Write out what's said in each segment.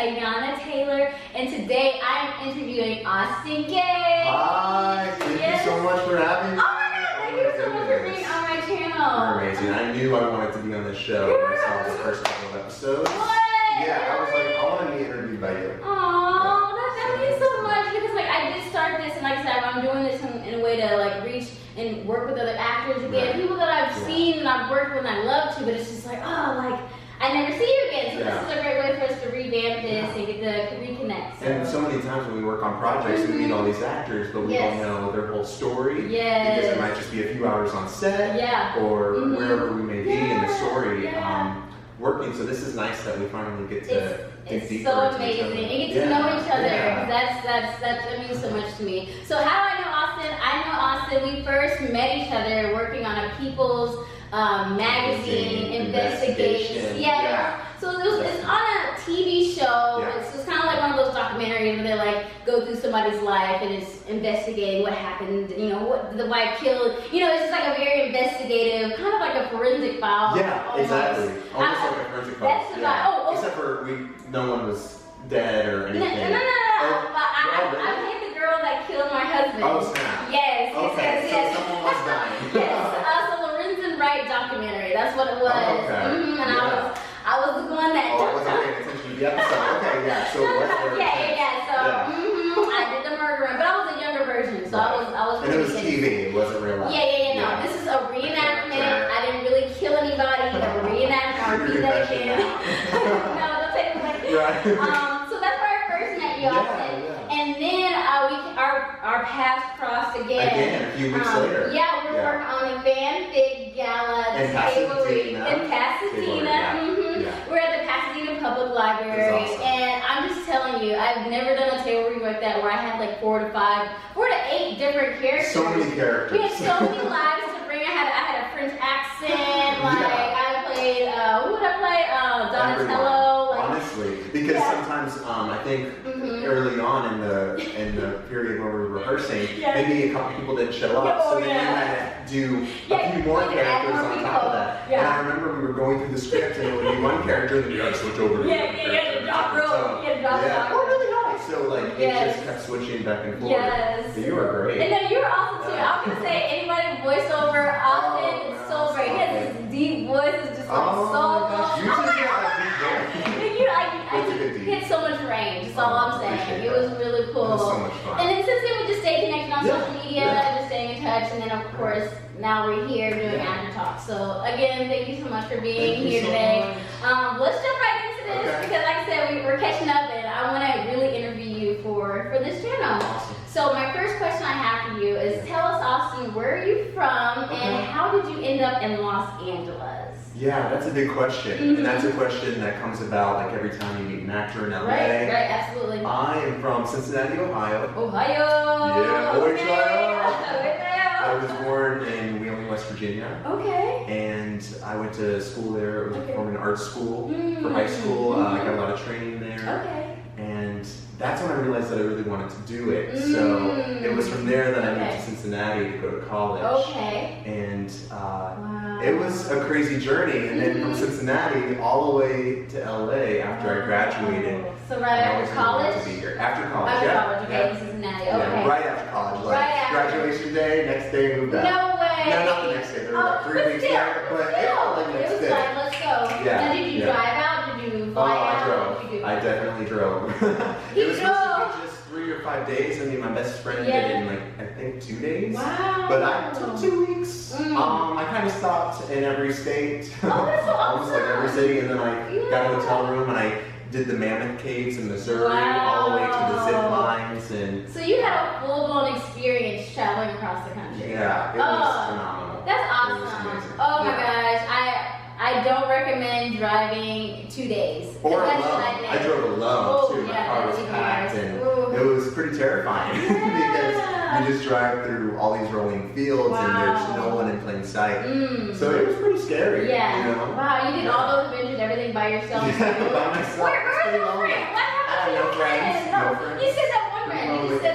Ayana Taylor, and today I'm interviewing Austin Gage. Hi, thank you so much for having me. Oh my god, thank you so much for being on my channel. You're amazing. I knew I wanted to be on this show when I saw the first couple of episodes. What? Yeah, I was like, I want to be interviewed by you. Aww, thank you so much, because like I did start this, and like I said, I'm doing this in a way to like reach and work with other actors again, people that I've seen and I've worked with and I love to, but it's just like, oh, like I never see you again. So this is a great way for us to revamp this and get to reconnect. So. And so many times when we work on projects, we meet all these actors, but we don't know their whole story. Because it might just be a few hours on set, or wherever we may be in the story working. So this is nice that we finally get to dig deeper. It's so amazing. And get to know each other. That means so much to me. So how do I know Austin? I know Austin. We first met each other working on a People's magazine investigation. So it's on a TV show. It's kind of like one of those documentaries where they like go through somebody's life and it's investigating what happened. You know, what the wife killed. You know, it's just like a very investigative, kind of like a forensic file. Yeah, exactly. Almost like a forensic file. That's about. Except for no one was dead or anything. No. I played the girl that killed my husband. Oh snap. Yes. So someone was dying. So Lorenzen Wright documentary. That's what it was. And I was the one that. I wasn't paying attention to the episode. So I did the murdering, but I was a younger version, so I was. And it was TV. It wasn't real life. No, this is a reenactment. I didn't really kill anybody. A reenactment. I'll repeat that again. No, don't take it back. So that's where I first met you, Austin. And then our paths crossed again. A few weeks later. We were working on a fanfic gala in Pasadena. We're at the Pasadena Public Library, and I'm just telling you, I've never done a table read like that where I had like 4 to 8 different characters. So many characters. We had so many lives to bring. I had a French accent. I played. Who would I play? Donatello. Honestly, because sometimes I think early on in the period where we were rehearsing, maybe a couple people didn't show up, so then you had to do a few more characters on top of that. And I remember we were going through the script, and it would be one character, and then you had to switch over to Oh, really nice. So like it just kept switching back and forth. But you were great. And no, you were awesome too. I was gonna say anybody voiceover, Austin is so great. He has this deep voice, it's just like he had so much range, that's all I'm saying. It was really cool. It was so much fun. And then since then we just stayed connected on social media, just staying in touch, and then of course now we're here doing After Talk. So again, thank you so much for being here today. Let's jump right into this because like I said, we're catching up and I want to really interview you for this channel. Awesome. So my first question I have for you is tell us, Austin, where are you from and how did you end up in Los Angeles? Yeah, that's a big question. And that's a question that comes about like every time you meet an actor in LA. Right, absolutely. I am from Cincinnati, Ohio. Ohio! Yeah, Ohio! I was born in Wheeling, West Virginia. Okay. And I went to school there. It was a performing arts school for high school. I got a lot of training there. Okay. And that's when I realized that I really wanted to do it. So it was from there that I moved to Cincinnati to go to college. Okay. And it was a crazy journey. And then from Cincinnati all the way to LA after I graduated. So right after college? To be here. After college, After college, in Cincinnati. Okay. Right after college. Like graduation day, next day moved out. No way. No, not the next day. There were like 3 weeks there. But it felt like next day. Like, let's go. Now, did you drive out? Did you fly out? I drove. I definitely drove. It was supposed to be just 3 or 5 days. I mean, my best friend did it in like, I think 2 days. Wow. But I took 2 weeks. I kind of stopped in every state. Oh, that's so awesome. Almost like every city. And then I got a hotel room and I did the Mammoth Caves in Missouri all the way to the zip lines. And so you had a full-blown experience traveling across the country. Yeah, it was phenomenal. That's awesome. Oh my gosh. I don't recommend driving 2 days. Or alone. I drove alone too. My car was packed and it was pretty terrifying because you just drive through all these rolling fields and there's no one in plain sight. So it was pretty scary. Yeah. You know? Wow, you did all those adventures, everything by yourself. By myself. Where was your friend? What happened to your friend? No friends. You said that one friend.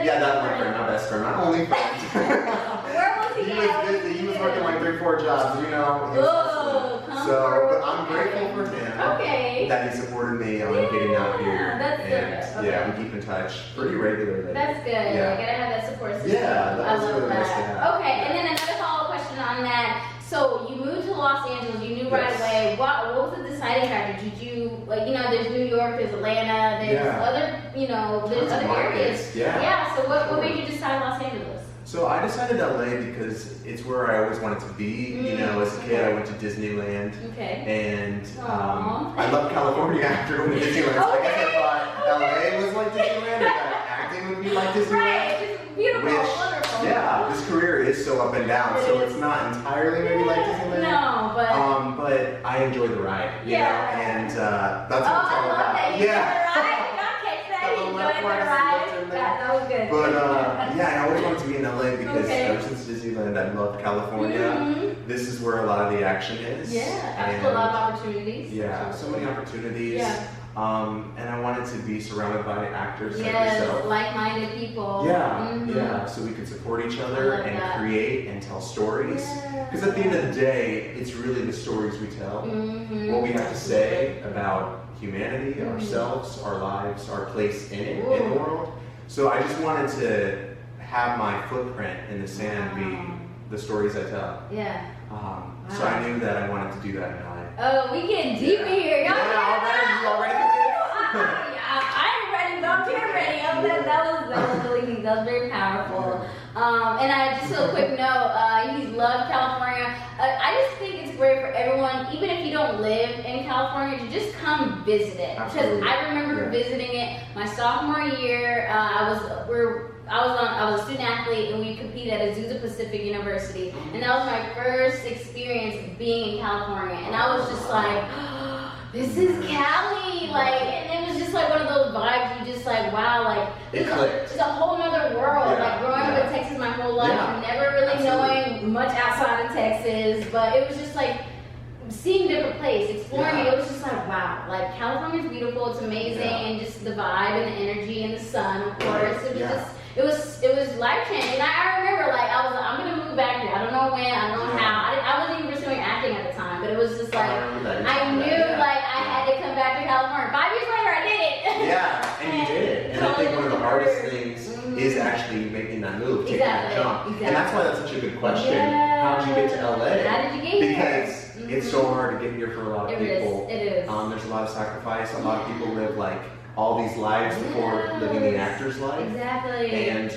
That's my friend, my best friend, my only friend. Where was he? He was busy. He was working like 3-4 jobs, you know. Oh, come But I'm grateful for him. Okay. That he supported me on getting out here. That's and good. yeah, we keep in touch pretty regularly. That's good. Yeah. You gotta have that support system. Yeah, that's I love really nice to that. have. Okay, and then another follow-up question on that. So you moved to Los Angeles, you knew right Yes. away. What was the deciding factor? Did you, like, there's New York, there's Atlanta, there's other, there's Tons of other areas. markets. Yeah. Yeah, so what made you decide Los Angeles? So I decided LA because it's where I always wanted to be. As a kid, I went to Disneyland. Okay. And Aw. I love California after going to Disneyland. So I guess I thought LA was like Disneyland, and that acting would be like Disneyland. Right, it's beautiful, wonderful. Yeah, this career is so up and down, so it's not entirely maybe like Disneyland. No, but I enjoy the ride, you know, and that's what it's all I love about. that. You enjoyed the ride. Did not catch that. You enjoyed the ride. That was good. But I always wanted to be in LA because ever since Disneyland, I loved California. This is where a lot of the action is. Yeah, a lot of opportunities. Yeah, so many opportunities. Yeah. And I wanted to be surrounded by actors like Yes, yourself. like-minded people. Yeah, so we could support each other and create and tell stories. Because at the end of the day, it's really the stories we tell, what we have to say about humanity, ourselves, our lives, our place in it, in the world. So I just wanted to have my footprint in the sand be the stories I tell. Yeah. So I knew that I wanted to do that in LA. Oh, we getting deep in here. Y'all you all ready for this? I'm ready. I'm getting ready. That was really neat. That was very powerful. And I just a quick note. He's loved California. I just think it's great for everyone, even if you don't live in California, to just come visit it. Because I remember visiting it my sophomore year. I was a student athlete, and we competed at Azusa Pacific University, and that was my first experience being in California. And I was just like, this is Cali, and it was just like one of those vibes. You just like, wow, it's a whole nother world. Like growing up in Texas my whole life, never really knowing much outside of Texas, but it was just like seeing different place, exploring it. It was just like, wow, California's beautiful, it's amazing, and just the vibe and the energy and the sun, of course. It was just. It was life changing. I remember I'm gonna move back here. I don't know when, I don't know how. I wasn't even pursuing acting at the time, but it was just I knew I had to come back to California. 5 years later, I did it. Yeah, and you did it. And I think one of the hardest things is actually making that move, taking that jump. And that's why that's such a good question. How did you get to LA? How did you get here? Because it's so hard to get here for a lot of people. It is. There's a lot of sacrifice. A lot of people live all these lives before living the actor's life. Exactly. And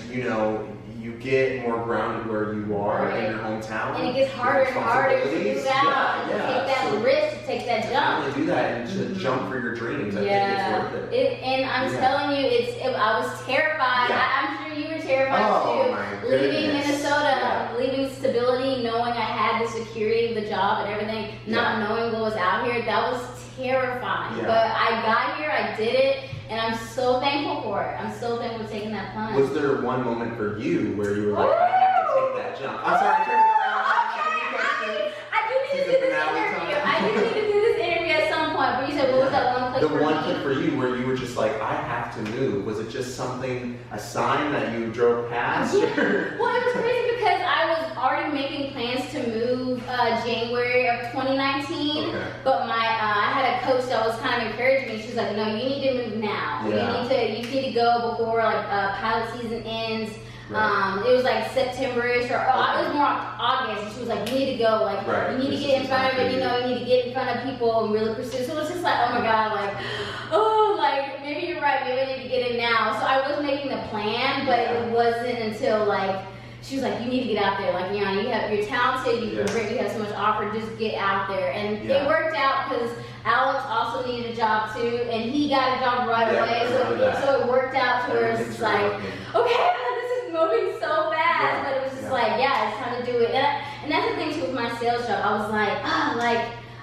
you get more grounded where you are in your hometown. And it gets harder and harder to move out, to take that risk, to take that jump. To do that and to jump for your dreams. I think it's worth it. And I'm telling you, I was terrified. I'm sure you were terrified too. Leaving Minnesota, leaving stability, knowing I had the security of the job and everything, not knowing what was out here, that was terrifying. But I got here, I did it, and I'm so thankful for it. I'm so thankful for taking that plunge. Was there one moment for you where you were like, I have to take that jump? I'm sorry, turn it around. I do need to do this interview. I do need to do this interview at some point. But you said, what was that one click for me? The one click for you where you were just like, I have to move. Was it just a sign that you drove past? Well, it was crazy because I was already making plans to move January of 2019. But I had a coach that was kind of encouraging me. She was like, no, you need to move now. You need to go before pilot season ends. It was September-ish or it was more August, and she was like, you need to go, you need to get in front of it, you need to get in front of people and really pursue. So it was just oh my God, maybe you're right, maybe I need to get in now. So I was making the plan, but it wasn't until she was like, you need to get out there, you're talented, you're great, you have so much offer, just get out there. And it worked out because Alex also needed a job too, and he got a job right away, so it worked out to where it's just okay, this is moving so fast, but it was just it's time to do it. And that's the thing too with my sales job. I was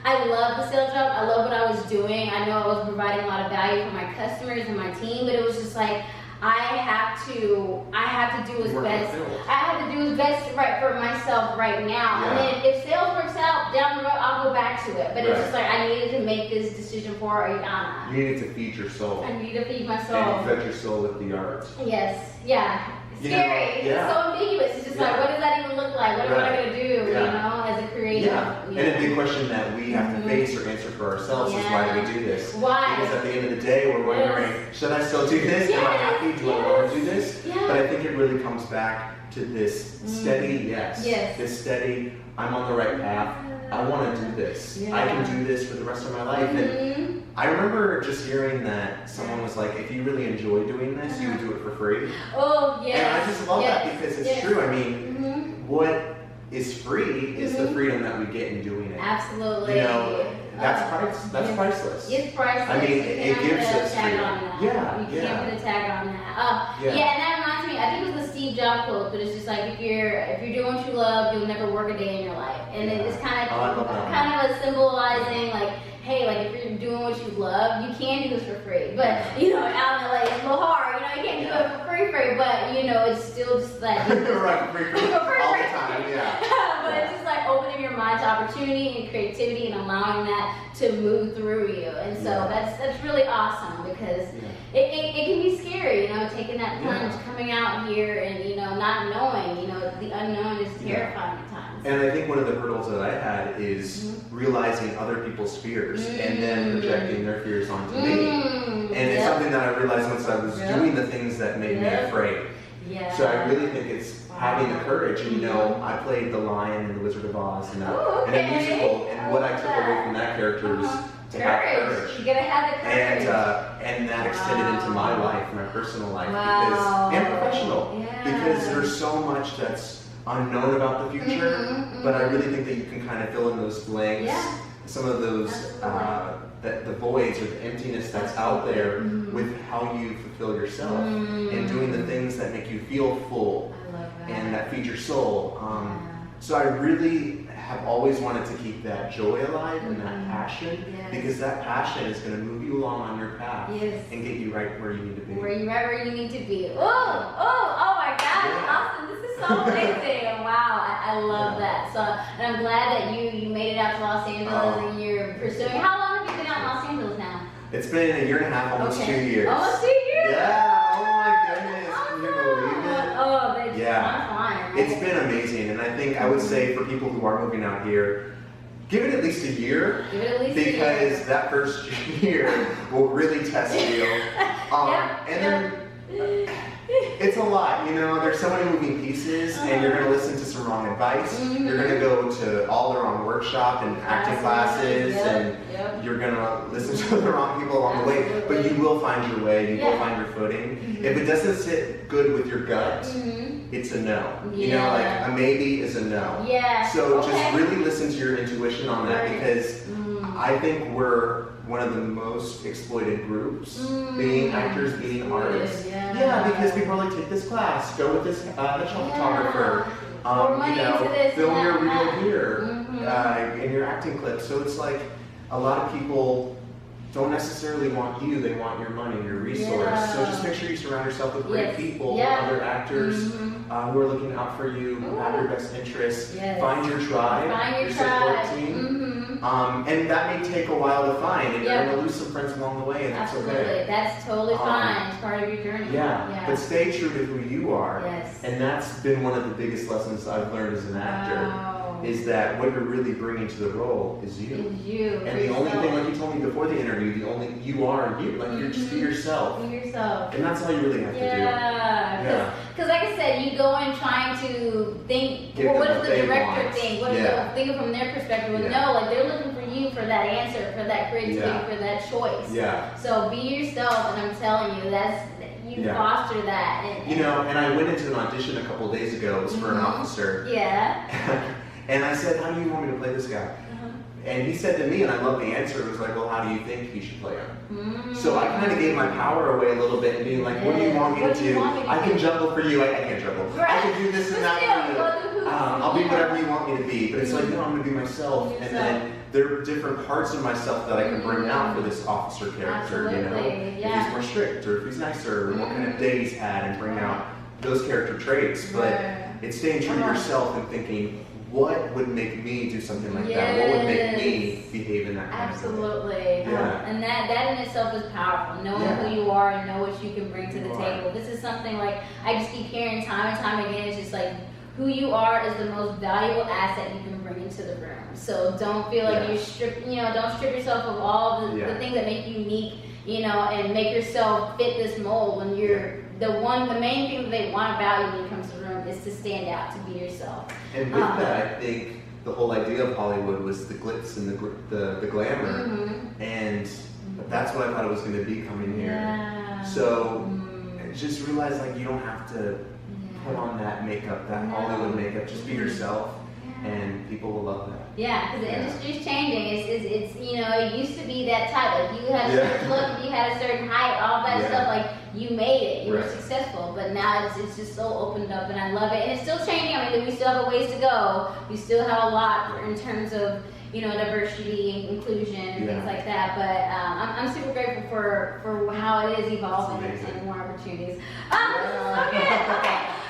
I love the sales job. I love what I was doing. I know I was providing a lot of value for my customers and my team, but it was just I have to do as best. I have to do as best for myself right now. And then if sales works out down the road, I'll go back to it. But it's just I needed to make this decision for Ayana. You needed to feed your soul. I need to feed my soul. And you fed your soul with the art. Yes. Yeah. Scary. It's so ambiguous. It's just what does that even look like? What am I gonna do? As a creative. And a big question that we have to face or answer for ourselves is why do we do this? Why? Because at the end of the day, we're wondering, should I still do this? Am I happy? Do I want to do this? But I think it really comes back to this steady this steady, I'm on the right path. I want to do this. I can do this for the rest of my life. And I remember just hearing that someone was like, if you really enjoy doing this, you would do it for free. Oh, yeah. And I just love that because it's true. I mean, what is free is the freedom that we get in doing it. Absolutely. You know, that's priceless. It's priceless. I mean, it gives us freedom. You can't put a tag on that. And that reminds me, I think it was the Steve Jobs quote, but it's just like if you're doing what you love, you'll never work a day in your life. And it's kind of a symbolizing like, hey, like if you're doing what you love, you can do this for free. But you know, out in LA, it's a little hard. You know, you can't do it for free, but you know, it's still just like right, free all the time. But it's just like opening your mind to opportunity and creativity and allowing that to move through you. And so that's really awesome because it can be scary, you know, taking that plunge, coming out here and, you know, not knowing, you know, the unknown is terrifying at times. And I think one of the hurdles that I had is realizing other people's fears and then projecting their fears onto me. And it's something that I realized once I was doing the things that made me afraid. So I really think it's having the courage. And you know, I played the Lion in The Wizard of Oz and a musical, and what I took away from that character was to have courage. You gotta have the courage. And that extended into my life, my personal life, and professional. Because there's so much that's unknown about the future, but I really think that you can kind of fill in those blanks, some of those the voids or the emptiness that's out there with how you fulfill yourself and doing the things that make you feel full and that feed your soul. So I really have always wanted to keep that joy alive and that passion, because that passion is going to move you along on your path and get you right where you need to be. Where you need to be. Oh my gosh, awesome. This is so amazing. Wow, I love that. So, and I'm glad that you made it out to Los Angeles and you're pursuing. How long have you been out in Los Angeles now? It's been a year and a half, almost 2 years. Almost 2 years? Yeah, oh my goodness. Can you believe it? Oh, that's fine. It's been amazing, and I think I would say for people who are moving out here, give it at least a year. Give it at least because that first year will really test you. And then it's a lot, you know, there's so many moving pieces and you're going to listen to some wrong advice. You're going to go to all the wrong workshop and acting classes and you're going to listen to the wrong people along the way. But you will find your way, you will find your footing. If it doesn't sit good with your gut, it's a no. You know, like a maybe is a no. So just really listen to your intuition on that because I think we're one of the most exploited groups, being actors, being artists. Because people are like, take this class, go with this photographer, you know, film your reel here in your acting clips. So it's like a lot of people don't necessarily want you, they want your money, your resource. So just make sure you surround yourself with great people, other actors who are looking out for you, who have your best interests. Find your tribe, your support team. And that may take a while to find, and you're going to lose some friends along the way, and that's okay. That's totally fine. It's part of your journey. But stay true to who you are. And that's been one of the biggest lessons I've learned as an actor. Is that what you're really bringing to the role is you. And the only thing, like you told me before the interview, you are you. Like you're just be yourself. Be yourself. And that's all you really have to do. Because like I said, you go in trying to think, what does the director think? What is thinking from their perspective? Well, no, like they're looking for you for that answer, for that creativity, for that choice. So be yourself, and I'm telling you, you foster that. You know, and I went into an audition a couple of days ago. It was for an officer. And I said, how do you want me to play this guy? And he said to me, and I love the answer, it was like, well, how do you think he should play him? So I kind of gave my power away a little bit and being like, what do you want me to do? I can juggle for you. I can't juggle. I can do this and that for you. I'll be whatever you want me to be. But it's like, no, I'm going to be myself. And then there are different parts of myself that I can bring out for this officer character, you know? If he's more strict or if he's nicer or what kind of day he's had and bring out those character traits. But it's staying true to yourself and thinking, what would make me do something like that? What would make me behave in that kind of way? And that in itself is powerful. Knowing who you are and know what you can bring to the table. This is something like I just keep hearing time and time again. It's just like who you are is the most valuable asset you can bring into the room. So don't feel like don't strip yourself of all the things that make you unique, and make yourself fit this mold when you're the main thing that they want about you when you come to the room is to stand out, to be yourself. And with that, I think the whole idea of Hollywood was the glitz and the glamour, and that's what I thought it was going to be coming here. Yeah. So I just realized you don't have to put on that makeup, that Hollywood makeup. Just be yourself, and people will love that. Yeah, because the industry's changing. It's it used to be that type. You had a certain look, you had a certain height, all that stuff. You made it, you were successful. But now it's just so opened up, and I love it. And it's still changing. I mean, we still have a ways to go. We still have a lot in terms of diversity, inclusion, and things like that. But I'm super grateful for how it is evolving and more opportunities. Okay.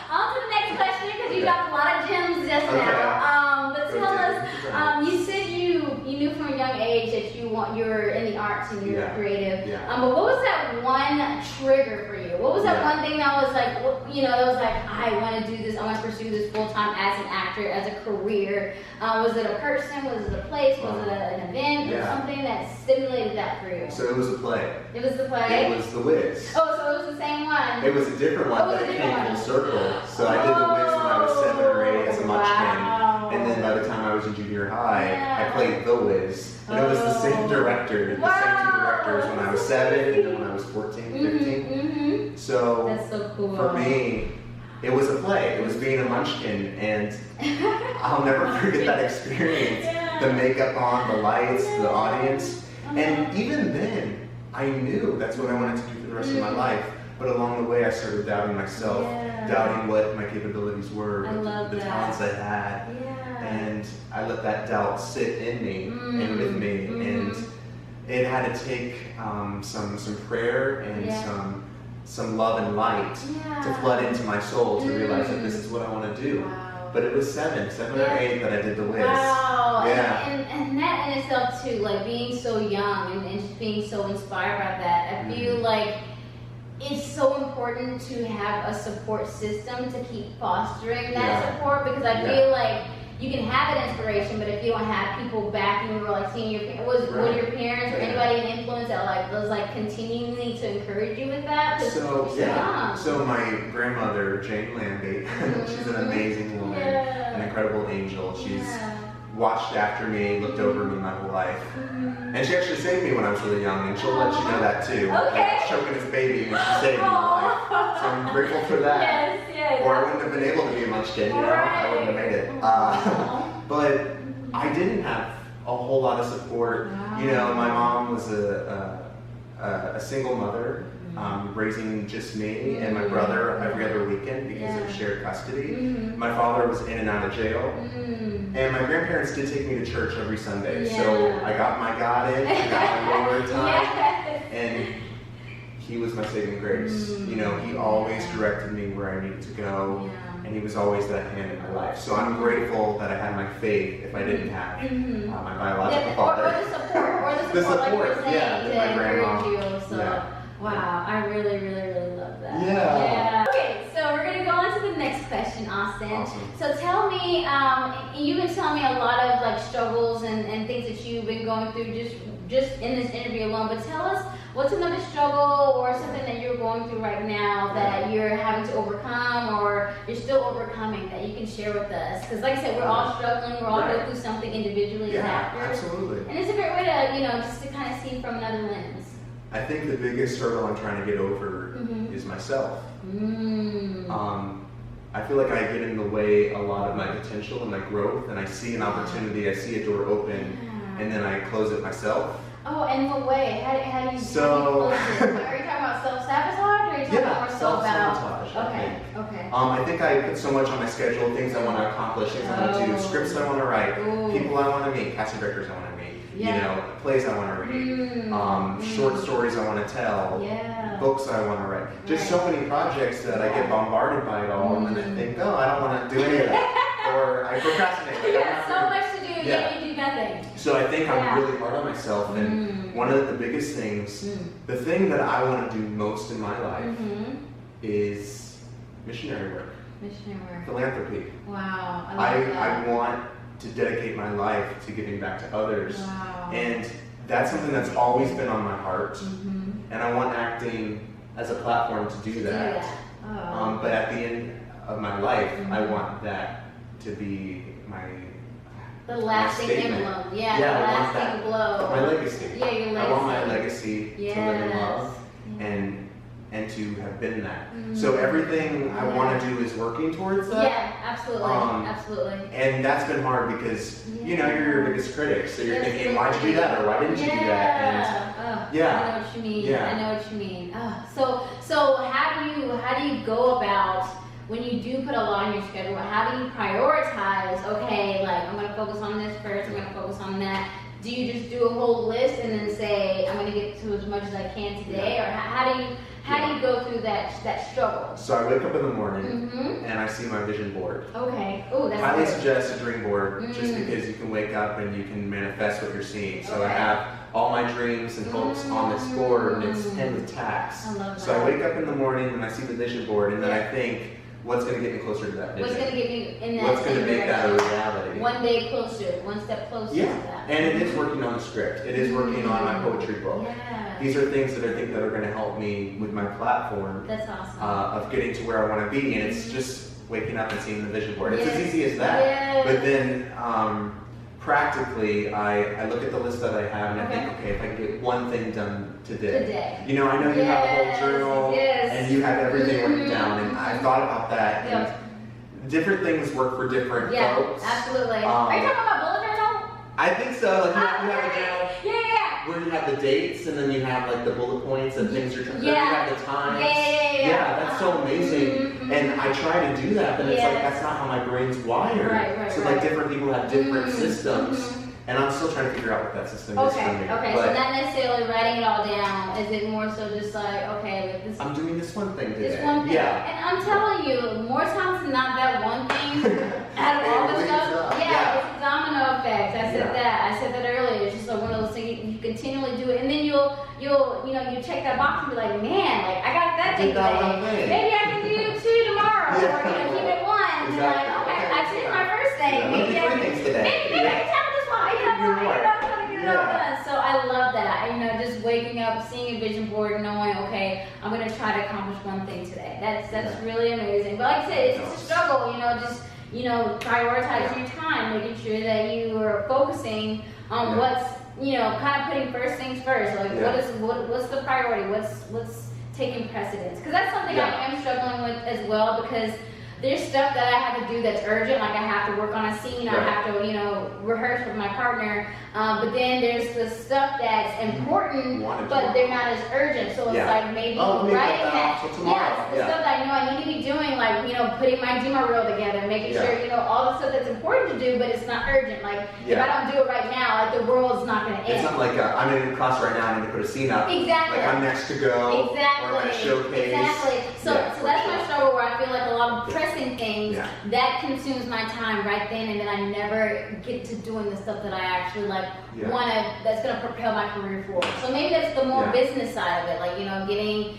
On to the next question, because you got a lot of gems just now. But tell us, you said you knew from a young age that you're in the arts and you're creative. But what was that one trigger for you? What was that one thing that was I want to do this, I want to pursue this full time as an actor, as a career? Was it a person? Was it a place? Was it an event or something that stimulated that for you? So it was a play. It was the play? It was The Wiz. Oh, so it was the same one. It was a different one, but it came full circle. So I did The Wiz when I was 7 or 8 as a munchkin, and then by the time I was in junior high, I played The Wiz. And it was the same director, the same two directors when I was 7 and then when I was 14, 15. So, that's so cool. For me, it was a play. It was being a munchkin, and I'll never forget that experience. The makeup on, the lights, the audience. And even then, I knew that's what I wanted to do for the rest of my life. But along the way, I started doubting myself, doubting what my capabilities were, the talents I had. And I let that doubt sit in me and with me. And it had to take some prayer and some love and light to flood into my soul to realize that this is what I want to do. But it was 7 or 8 that I did The Wiz. Wow. Yeah. And that in itself too, being so young and just being so inspired by that, I feel like it's so important to have a support system to keep fostering that support, because I feel like you can have an inspiration, but if you don't have people backing you or seeing were your parents or anybody an influence that was continually to encourage you with that? So my grandmother, Jane Lambie, she's an amazing woman, an incredible angel. She's watched after me, looked over me my whole life. And she actually saved me when I was really young, and she'll let you know that too. Okay. Choking his baby when she saved me my life. So I'm grateful for that. Yes. Or I wouldn't have been able to be a munchkin, I wouldn't have made it. But I didn't have a whole lot of support. My mom was a single mother, raising just me and my brother every other weekend because of shared custody. My father was in and out of jail. And my grandparents did take me to church every Sunday. So I got my God in, I got my Lord time. And he was my saving grace. He always directed me where I needed to go. And he was always that hand in my life. So I'm grateful that I had my faith if I didn't have my biological father. Or the support, like you're saying, my grandma. You. So, wow, I really, really, really love that. Yeah. Okay, so we're going to go on to the next question, Austin. Awesome. So tell me, you've been telling me a lot of struggles and things that you've been going through just in this interview alone, but tell us, what's another struggle or something that you're going through right now that you're having to overcome or you're still overcoming that you can share with us? Because like I said, we're all struggling, we're all going through something individually as actors. Absolutely. And it's a great way to, just to kind of see from another lens. I think the biggest hurdle I'm trying to get over is myself. I feel like I get in the way a lot of my potential and my growth, and I see an opportunity, I see a door open, and then I close it myself. Oh, in what way? How do you So, are you talking about self-sabotage, or are you talking more so about... Okay. Okay. I think I put so much on my schedule, things I want to accomplish, things I want to do, scripts I want to write, people I want to meet, casting directors I want to meet, plays I want to read, short stories I want to tell, books I want to write. Just so many projects that I get bombarded by it all, and then I think, oh, I don't want to do any of that. Or I procrastinate. So much to do, yet you do nothing. So I think I'm really hard on myself, and one of the biggest things, the thing that I want to do most in my life is missionary work. Missionary work. Philanthropy. Wow. I want to dedicate my life to giving back to others. Wow. And that's something that's always been on my heart. And I want acting as a platform to do that. Oh. But at the end of my life, I want that to be the lasting emblem. Yeah, the lasting glow. My legacy. Yeah, your legacy. I want my legacy to live in love and to have been that. So everything I want to do is working towards that. Yeah, absolutely. Absolutely. And that's been hard because you know, you're your biggest critic, so you're thinking, why'd you do that, or why didn't you do that? And I know what you mean. I know what you mean. So how do you go about when you do put a lot on your schedule? How do you prioritize? Okay, like I'm gonna focus on this first. I'm gonna focus on that. Do you just do a whole list and then say I'm gonna get to as much as I can today, or how do you go through that struggle? So I wake up in the morning and I see my vision board. Okay. Oh, that's highly good. suggest a dream board just because you can wake up and you can manifest what you're seeing. So I have all my dreams and hopes on this board, and it's pinned with tacks. I love that. So I wake up in the morning and I see the vision board, and then I think, what's going to get me closer to that vision? What's going to get me in that? What's going to make that a reality? One day closer, one step closer to that. And it is working on the script. It is working on my poetry book. Yeah. These are things that I think that are going to help me with my platform. That's awesome. Of getting to where I want to be, and it's just waking up and seeing the vision board. It's as easy as that. Yes. But then practically, I look at the list that I have and I think, okay, if I can get one thing done today. You know, I know you have a whole journal and you have everything written down, and I thought about that. And different things work for different folks. Absolutely. Are you talking about bullet journal? I think so. Like you have a journal. Where you have the dates and then you have like the bullet points and things you're trying to. You have the times. Yeah, that's so amazing. And I try to do that, but it's like that's not how my brain's wired. So like different people have different systems. And I'm still trying to figure out what that system is for me. Okay, so not necessarily writing it all down. Is it more so just like, okay, like this? I'm doing this one thing today. This one thing. And I'm telling you, more times than not, that one thing out of all the stuff, it's a domino effect. I said that earlier. It's just like one of those things you continually do it, and then you'll you check that box and be like, man, like I got that thing today. Maybe I can do 2 tomorrow, or keep it 1. And you're like, okay, I did my first thing. Maybe I can tackle this one. So I love that. Just waking up, seeing a vision board, knowing, okay, I'm gonna try to accomplish one thing today. That's really amazing. But like I said, it's a struggle. Just prioritizing your time, making sure that you are focusing on what's kind of putting first things first. Like what's the priority? What's taking precedence? Because that's something I am struggling with as well, because there's stuff that I have to do that's urgent, like I have to work on a scene, I have to, rehearse with my partner. But then there's the stuff that's important, but they're not as urgent. So it's like maybe writing that. The stuff that I know I need to be doing, like putting my Dima reel together, making sure all the stuff that's important to do, but it's not urgent. Like if I don't do it right now, like the world's not going to end. It's not like I'm in class right now. I need to put a scene up. Exactly. Like I'm next to go. Exactly. Or I'm at a showcase. Exactly. So that's my struggle, where I feel like a lot of pressing things that consumes my time right then, and then I never get to doing the stuff that I actually that's gonna propel my career forward. So maybe that's the more business side of it, like getting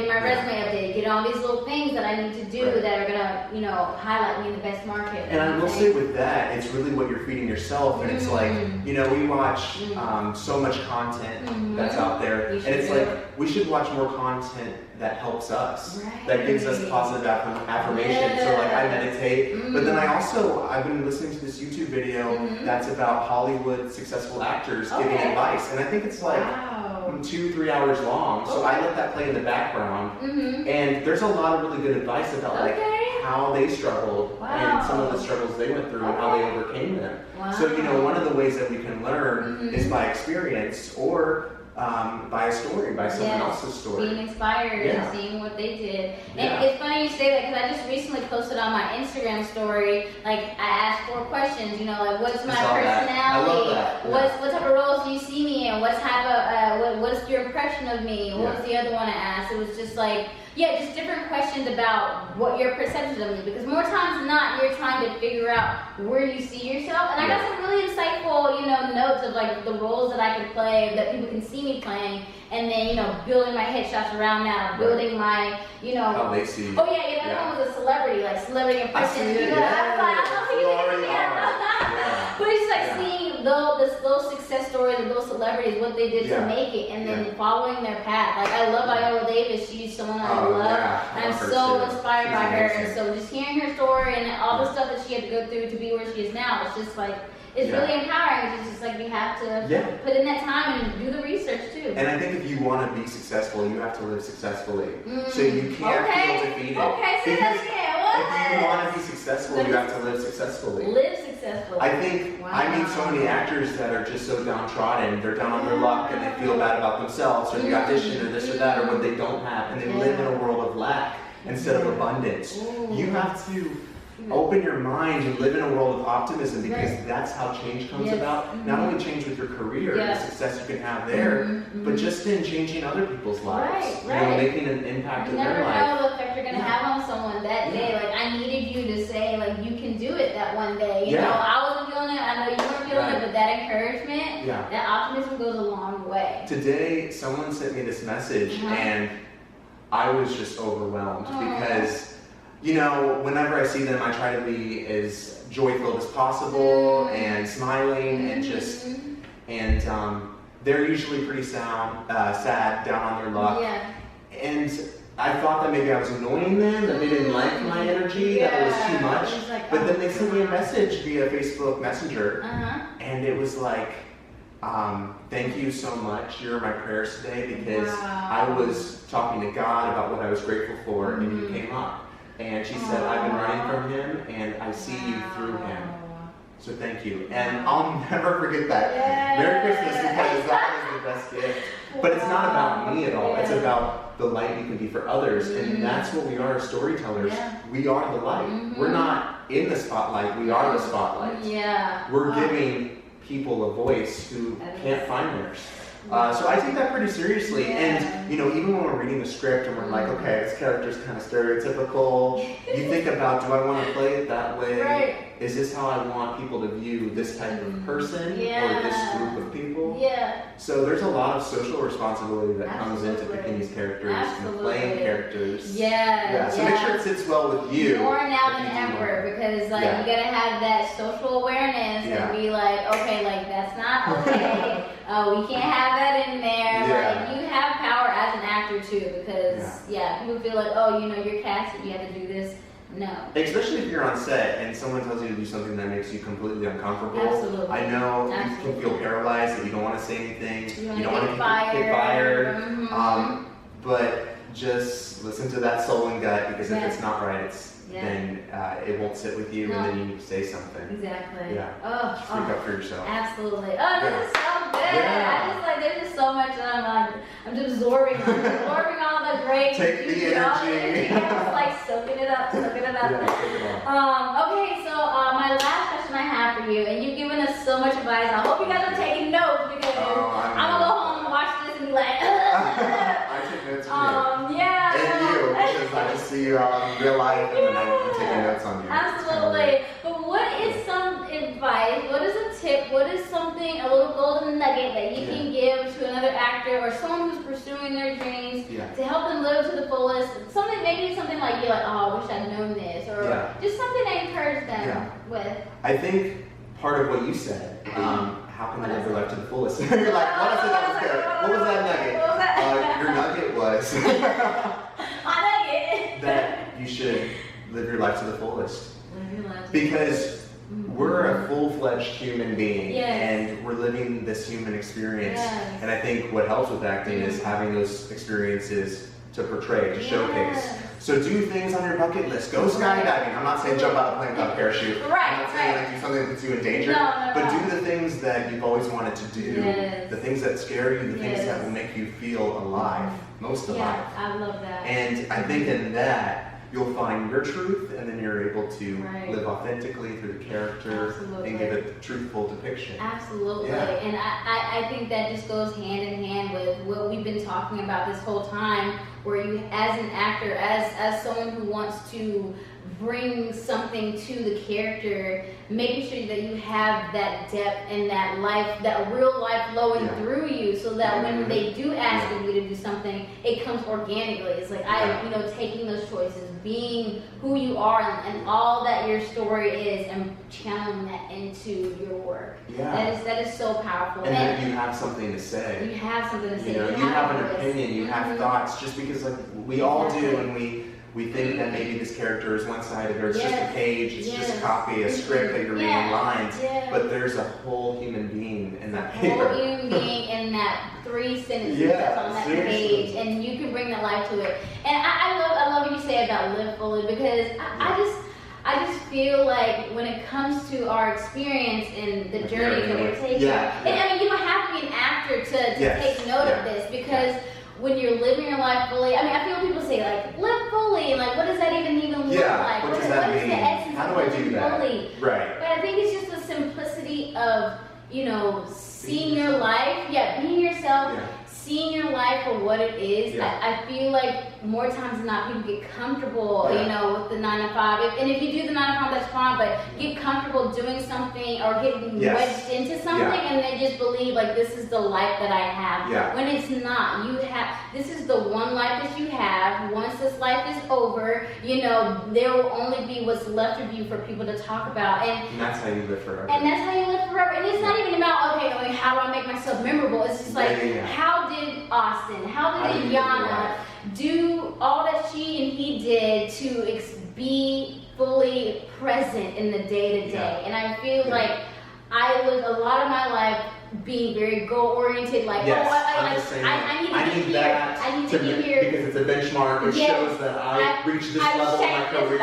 my resume updated, getting all these little things that I need to do that are gonna highlight me in the best market. And I will say with that, it's really what you're feeding yourself, and it's like we watch so much content that's out there, and it's like we should watch more content that helps us, that gives us positive affirmation. So like I meditate, but then I've been listening to this YouTube video that's about Hollywood successful actors giving advice, and I think it's like 2-3 hours long. So I let that play in the background, and there's a lot of really good advice about like how they struggled and some of the struggles they went through and how they overcame them. So one of the ways that we can learn is by experience, or by a story, by someone else's story. Being inspired and seeing what they did. And it's funny you say that, because I just recently posted on my Instagram story, like I asked 4 questions, like what's my personality? I love that. What type of roles do you see me in? What type of, what's your impression of me? What was the other one I asked? It was just like, yeah, just different questions about what your perception of me, because more times than not, you're trying to figure out where you see yourself. And I got some really insightful, notes of like the roles that I could play, that people can see me playing, and then, building my headshots around that, building my, how they see you. Oh yeah, that one was a celebrity, like celebrity impression. I was like, I know who you are. But it's like seeing those success stories of those celebrities, what they did to make it, and then following their path. Like I love Viola Davis. She's someone I love. And I'm so inspired by her. And so just hearing her story and all the stuff that she had to go through to be where she is now, it's just like, it's really empowering. It's just like you have to put in that time and do the research too. And I think if you want to be successful, you have to live successfully. So you can't feel defeated. Okay, say that again. What? If you want to be successful, you have to live successfully. Live successfully. I think I meet so many actors that are just so downtrodden. They're down on their luck and they feel bad about themselves, or the audition, or this or that, or what they don't have, and they live in a world of lack instead of abundance. You have to open your mind and live in a world of optimism, because that's how change comes about. Not only change with your career and the success you can have there, but just in changing other people's lives. Making an impact in their life. You never know the effect you're gonna have on someone that day. Like I needed you to say, like, you can do it that one day. You know, I wasn't feeling it. I know you weren't feeling it, but that encouragement, that optimism goes a long way. Today, someone sent me this message, and I was just overwhelmed because. Whenever I see them, I try to be as joy-filled as possible and smiling and just, and they're usually pretty sad, down on their luck. And I thought that maybe I was annoying them, that they didn't like my energy, that it was too much. Like, but then they sent me a message via Facebook Messenger, and it was like, thank you so much. You're my prayers today, because I was talking to God about what I was grateful for, and you came up. And she said, I've been running from him, and I see you through him. So thank you. And I'll never forget that. Merry Christmas, because that was the best gift. But it's not about me at all. It's about the light we can be for others. And that's what we are as storytellers. We are the light. We're not in the spotlight. We are the spotlight. We're giving people a voice who can't find theirs. So I take that pretty seriously, and even when we're reading the script and we're like, okay, this character's kind of stereotypical, you think about, do I want to play it that way? Is this how I want people to view this type of person or this group of people? So there's a lot of social responsibility that comes into picking these characters and playing characters. So make sure it sits well with you. More now than ever, because you gotta have that social awareness and be like, okay, like that's not okay. We can't have that in there. Like you have power as an actor too, because people feel like, oh, you're casted, you have to do this. No. Especially if you're on set and someone tells you to do something that makes you completely uncomfortable. I know you can feel paralyzed, that you don't want to say anything. You don't want to get fired. But just listen to that soul and gut, because if it's not right, then it won't sit with you, and then you need to say something. Exactly. Speak up for yourself. Absolutely. Oh, this is so good. I just like, there's just so much that I'm just absorbing. I'm absorbing all the great. Take the energy. I'm just like soaking it up. Okay, so my last question I have for you, and you've given us so much advice. I hope you guys are taking notes, because I'm gonna go home and watch this and be like, I take notes from you. And you, because I just see you out in real life, and then I'm taking notes on you. Absolutely. But what is some advice? What is a tip? What is something, a little golden nugget that you can give to another actor or someone who's pursuing their dreams to help them live to the fullest? Something, maybe something like you're like, oh, I wish I'd known this, or just something to encourage them with. I think part of what you said, how can they live their life to the fullest? You're like, what I said that was good. What was that nugget? Your nugget was that you should live your life to the fullest. Because we're a full-fledged human being, and we're living this human experience. And I think what helps with acting is having those experiences to portray, to showcase. So do things on your bucket list. Go skydiving. I'm not saying jump out of a plane without a parachute. I'm not saying like do something that puts you in danger. But do the things that you've always wanted to do. The things that scare you, the things that will make you feel alive, most alive. I love that. And I think in that, you'll find your truth, and then you're able to live authentically through the character and give a truthful depiction. Absolutely. And I think that just goes hand in hand with what we've been talking about this whole time, where you, as an actor, as someone who wants to bring something to the character, making sure that you have that depth and that life, that real life flowing through you, so that when they do ask you to do something, it comes organically. It's like taking those choices, being who you are, and all that your story is, and channeling that into your work. That is so powerful. And then you have something to say. You have something to say. You have an opinion. You have thoughts. Just because we all do, and we think that maybe this character is one-sided, or it's just a page, it's just a copy, a script that you're reading lines, but there's a whole human being in that paper. A whole human being in that 3 sentences that's on that page, and you can bring that life to it. And I love what you say about live fully, because I just feel like when it comes to our experience and the journey that we're taking, and I mean, you don't have to be an actor to take note of this, because when you're living your life fully, I mean, I feel people say like, live fully, and like, what does that even look like? What does that mean? What is the essence How of do I living do that? fully? Right. But I think it's just the simplicity of, seeing your life, being yourself, seeing your life for what it is. I feel like more times than not, people get comfortable, with the 9 to 5. And if you do the 9 to 5, that's fine, but get comfortable doing something or getting wedged into something, and they just believe like, this is the life that I have. When it's not. This is the one life that you have. Once this life is over, there will only be what's left of you for people to talk about. And that's how you live forever. And that's how you live forever. And it's not even about, how do I make myself memorable? It's just like, how did Austin, how did Ayana do all that she and he did to be fully present in the day-to-day? And I feel like I lived a lot of my life being very goal-oriented, like, I need that. I need to be here. Because it's a benchmark. It shows that I reached this level of my career.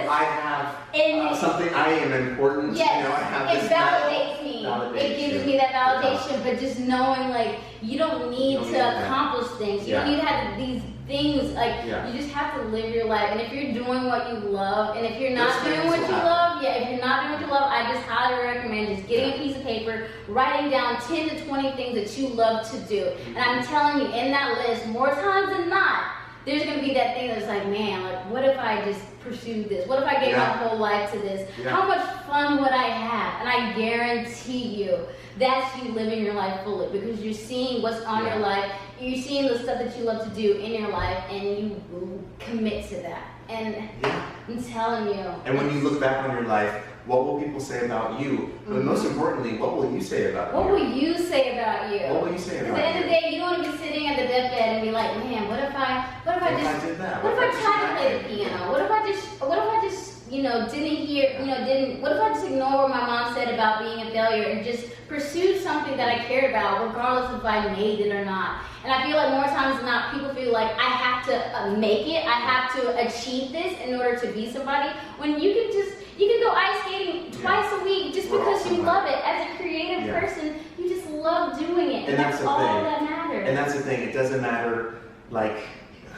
I have something, I am important. I have this. It validates me. It gives me that validation, but just knowing, like, you don't need to accomplish things. You don't need to have these things, like, you just have to live your life. And if you're doing what you love, and if you're not doing what you love, if you're not doing what you love, I just highly recommend just getting a piece of paper, writing down 10 to 20 things that you love to do. And I'm telling you, in that list, more times than not, there's going to be that thing that's like, man, like, what if I just pursued this? What if I gave my whole life to this? How much fun would I have? And I guarantee you, that's you living your life fully, because you're seeing what's on your life, you're seeing the stuff that you love to do in your life, and you commit to that. And I'm telling you. And when you look back on your life, what will people say about you? But most importantly, what will you say about you? What will you say about you? What will you say about you? At the end of the day, you don't want to be sitting at the deathbed and be like, man, what if I did that? What if I tried to play the piano? What if I just didn't hear, what if I just ignored what my mom said about being a failure and just pursued something that I cared about, regardless if I made it or not? And I feel like more times than not, people feel like I have to make it, I have to achieve this in order to be somebody, when you can go ice skating twice a week just because you love it. As a creative person, you just love doing it, and that's all that matters. And that's the thing, it doesn't matter, like,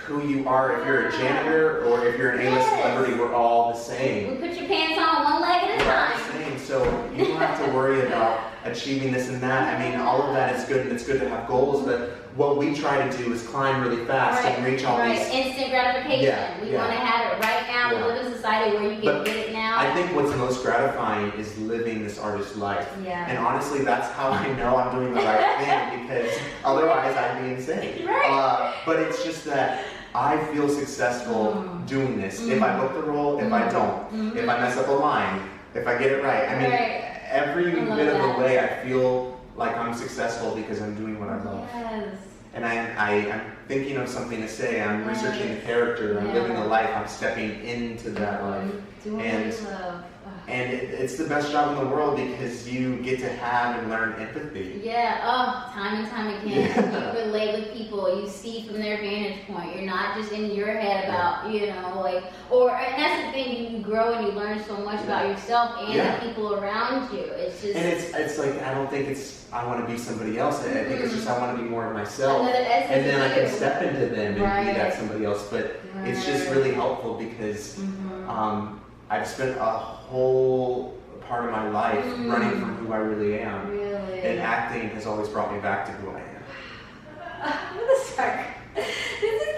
who you are. If you're a janitor or if you're an A-list celebrity, we're all the same. We put your pants on one leg at a time. We're the same. So you don't have to worry about achieving this and that. I mean, all of that is good, and it's good to have goals, but what we try to do is climb really fast and reach all these. Instant gratification. We want to have it right now. We live in a society where you can get it now. I think what's most gratifying is living this artist life. And honestly, that's how I know I'm doing the right thing, because otherwise I'd be insane. But it's just that I feel successful doing this. If I book the role, if I don't, if I mess up a line, if I get it right. I mean, every bit of the way I feel like I'm successful because I'm doing what I love. And I'm thinking of something to say. I'm researching the character. I'm living the life. I'm stepping into that life. And it's the best job in the world, because you get to have and learn empathy. Time and time again. You relate with people. You see from their vantage point. You're not just in your head about, and that's the thing. You grow and you learn so much about yourself and the people around you. It's just. And it's like, I don't think it's, I want to be somebody else. I think it's just, I want to be more of myself. And then I can step into them and be that somebody else. But it's just really helpful, because I've spent a whole part of my life running from who I really am. And acting has always brought me back to who I am. I'm gonna start. This is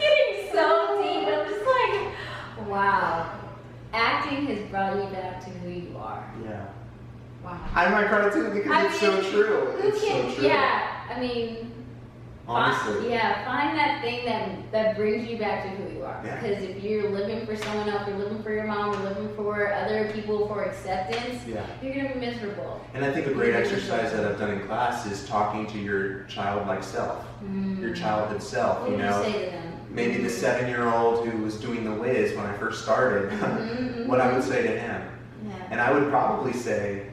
Wow. Acting has brought you back to who you are. Yeah. Wow. I might cry too because it's so true. It's so true. Yeah, I mean, honestly. Find that thing that brings you back to who you are. Yeah. Because if you're living for someone else, you're living for your mom, you're living for other people for acceptance, you're gonna be miserable. And I think a great exercise that I've done in class is talking to your childlike self, your childhood self. What you would know, you say to them? Maybe the 7-year-old who was doing the whiz when I first started. What I would say to him, and I would probably say,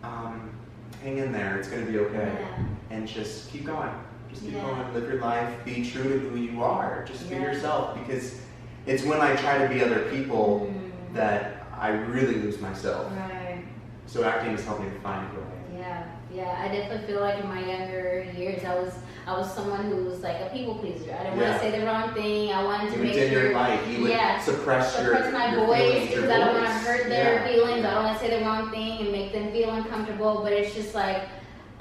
hang in there, it's going to be okay. And just keep going. Just keep going, live your life, be true to who you are. Just be yourself, because it's when I try to be other people that I really lose myself. Right. So acting has helped me to find who I am. Yeah, I definitely feel like in my younger years, I was someone who was like a people pleaser. I didn't want to say the wrong thing. I wanted to make sure. Your life. You would suppress my your voice feelings, because I don't want to hurt their feelings. I don't want to say the wrong thing and make them feel uncomfortable. But it's just like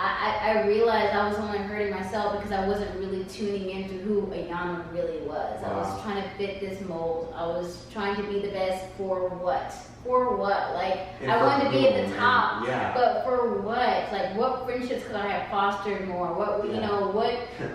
I realized I was only hurting myself because I wasn't really tuning into who Ayana really was. I was trying to fit this mold. I was trying to be the best for what? For what? Like, I wanted to be at the top, but for what? Like, what friendships could I have fostered more? What, you know,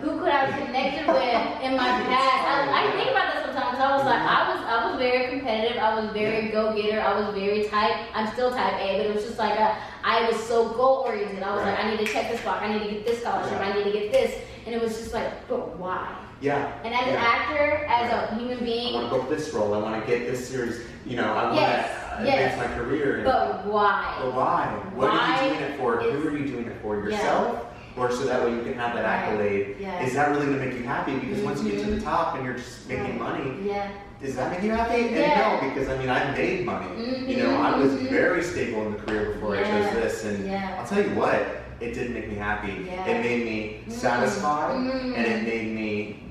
who could I have connected with in my past? I think about that sometimes. I was like, I was very competitive. I was very go-getter. I was very I'm still type A, but it was just like I was so goal-oriented. I was like, I need to check this box. I need to get this scholarship. I need to get this. And it was just like, but why? Yeah. And as an actor, as a human being, I want to book this role. I want to get this series. You know, I want to advance my career. But why? But why? What are you doing it for? Who are you doing it for? Yourself? Or so that way you can have that accolade? Is that really going to make you happy? Because once you get to the top and you're just making money, does that make you happy? And no, because I mean, I made money. You know, I was very stable in the career before I chose this. And I'll tell you what, it did make me happy. It made me satisfied, and it made me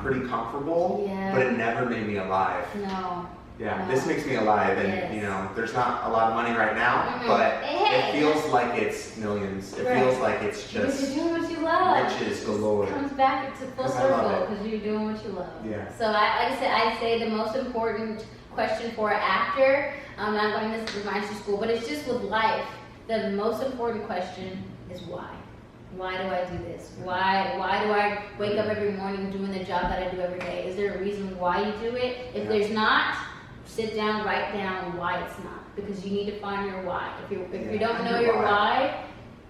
pretty comfortable, but it never made me alive. No. Yeah, this makes me alive, and you know, there's not a lot of money right now, but it feels like it's millions. It feels like it's just because you're doing what you love. Riches galore. It comes back to full circle because you're doing what you love. Yeah. So like I said, I'd say the most important question for an actor, I'm not going to remind you school, but it's just with life. The most important question is why. Why do I do this? Why do I wake up every morning doing the job that I do every day? Is there a reason why you do it? If there's not, sit down, write down why it's not, because you need to find your why. If you don't know your why,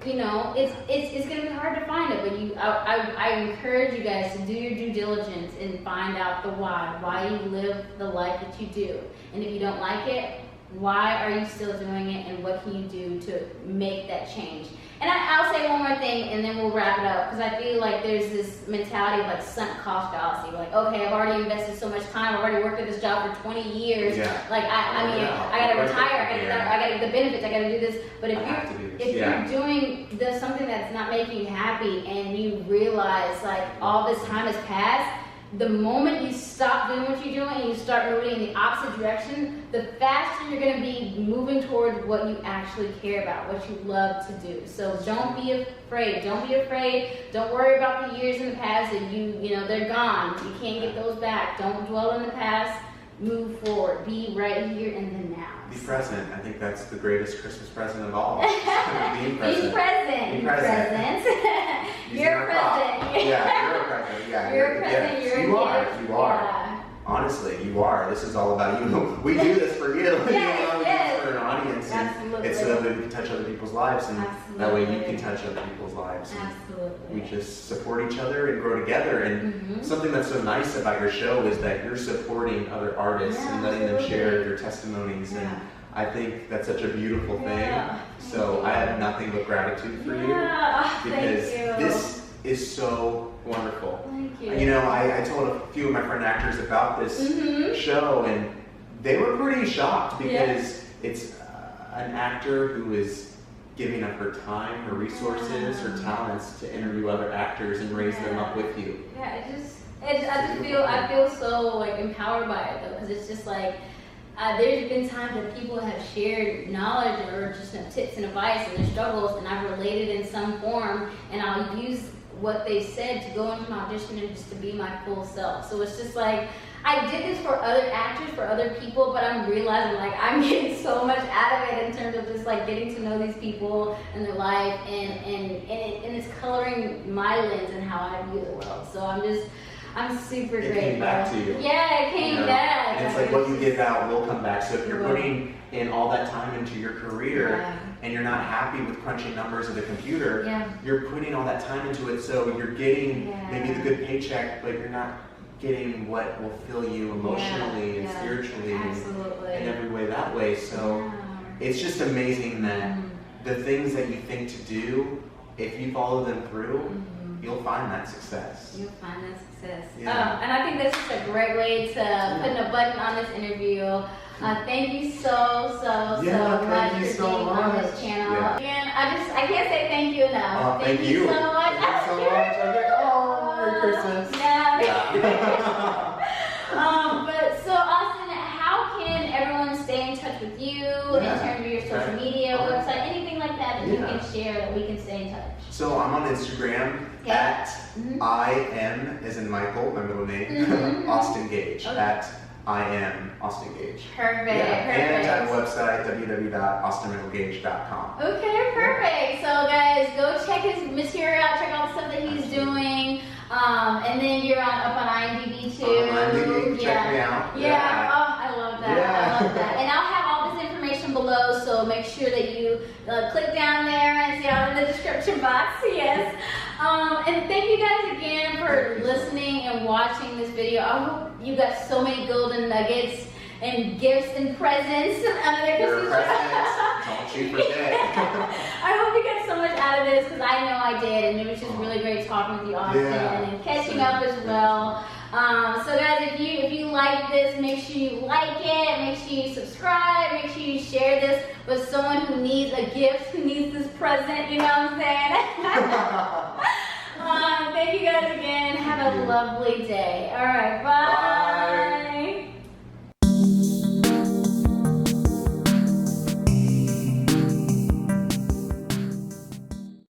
you know it's gonna be hard to find it. But I encourage you guys to do your due diligence and find out the why you live the life that you do. And if you don't like it, why are you still doing it, and what can you do to make that change? And I'll say one more thing, and then we'll wrap it up, because I feel like there's this mentality of like sunk cost fallacy. Like, okay, I've already invested so much time. I've already worked at this job for 20 years. Like, I mean, I gotta retire. I gotta get the benefits. I gotta do this. But if you're doing something that's not making you happy, and you realize like all this time has passed, the moment you stop doing what you're doing and you start moving in the opposite direction, the faster you're going to be moving toward what you actually care about, what you love to do. So don't be afraid. Don't be afraid. Don't worry about the years in the past that you know, they're gone. You can't get those back. Don't dwell in the past. Move forward. Be right here in the now. Be present. I think that's the greatest Christmas present of all. Being present. Be present. Be present. You're present. Yeah, you're a present. Yeah, you're a present. You're a gift. You are. Yeah. Honestly, you are. This is all about you. We do this for you. We do this for an audience. Absolutely. It's so that we can touch other people's lives, and that way you can touch other people's lives. Absolutely. We just support each other and grow together. And something that's so nice about your show is that you're supporting other artists and letting them share their testimonies. And I think that's such a beautiful thing. So I have nothing but gratitude for you, because this is so wonderful. Thank you. You know, I told a few of my friend actors about this show, and they were pretty shocked, because it's an actor who is giving up her time, her resources, her talents to interview other actors and raise them up with you. Yeah, I feel so like empowered by it though, because it's just like there's been times that people have shared knowledge or just tips and advice and their struggles, and I've related in some form, and I'll use what they said to go into an audition and just to be my full self. So it's just like I did this for other actors, for other people, but I'm realizing like I'm getting so much out of it in terms of just like getting to know these people and their life, and it's coloring my lens and how I view the world. So I'm super grateful. It came back to you. Yeah, it came back. And it's like what you give out will come back. So if you're putting in all that time into your career and you're not happy with crunching numbers of the computer, you're putting all that time into it. So you're getting maybe the good paycheck, but you're not getting what will fill you emotionally and spiritually and every way that way. So it's just amazing that the things that you think to do, if you follow them through, you'll find that success. You'll find that success. Yeah. And I think this is a great way to put a button on this interview. Thank you so much for being on this channel. And I can't say thank you enough. Thank you so much. Thank you so much. Okay. Oh, Merry Christmas. But so Austin, how can everyone stay in touch with you in terms of your social media, website, anything like that you can share that we can stay in touch? So I'm on Instagram at I am, as in Michael, my middle name, Austin Gage. At I am Austin Gage. Perfect. And at the website www.austinmichaelgage.com. Okay, perfect. So guys, go check his material out, check out the stuff that he's doing. And then you're up on IMDb too. On IMDb, check me out. Yeah. Oh, I love that. I love that. And I'll have all this information below, so make sure that you click down there and see all in the description box. Yes. And thank you guys again for listening and watching this video. I hope you got so many golden nuggets and gifts and presents under the Christmas tree. Don't you forget. I hope you got so much out of this, because I know I did, and it was just really great talking with you, Austin, and catching up as well. So guys, if you like this, make sure you like it, make sure you subscribe, make sure you share this with someone who needs a gift, who needs this present, you know what I'm saying? Thank you guys again. Have a lovely day. All right, bye.